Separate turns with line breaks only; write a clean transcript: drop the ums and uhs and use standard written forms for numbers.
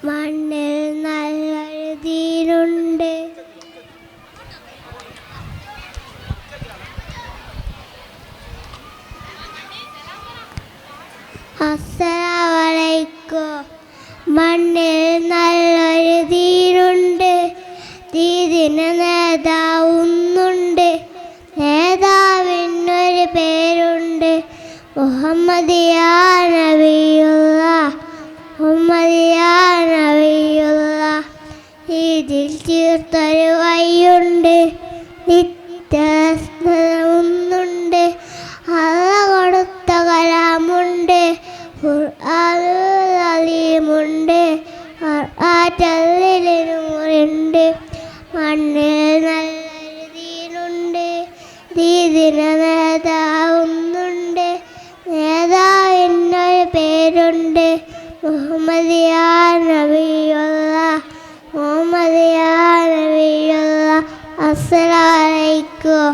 മണ്ണിൽ നല്ലൊരു ദീനുണ്ട്. അസ്സലാമലൈക്കും. മണ്ണിൽ നല്ലൊരു ദീനുണ്ട്, ദീദിന് നേതാവുന്നുണ്ട്. നേതാവിനൊരു പേരുണ്ട്, മുഹമ്മദ് യാ നബിയുള്ള, മുഹമ്മദ് യാ നബിയുള്ള. ഇതിൽ തീർത്തൊരു വഴിയുണ്ട്, നിത്യസ്മരണമുണ്ട്. അള്ള കൊടുത്ത കലാമുണ്ട്, ഖുർആനുൽ അലീമുണ്ട്. നൂറുണ്ട്. മണ്ണിൽ നല്ലൊരു ദീനുണ്ട്, ദീദിന് നേതാവുന്നുണ്ട്. നേതാവിനൊരു പേരുണ്ട്, മുഹമ്മദ് യാ നബിയുള്ള, മുഹമ്മദ് യാ നബിയുള്ള. അസ്സലാമു അലൈക്കും.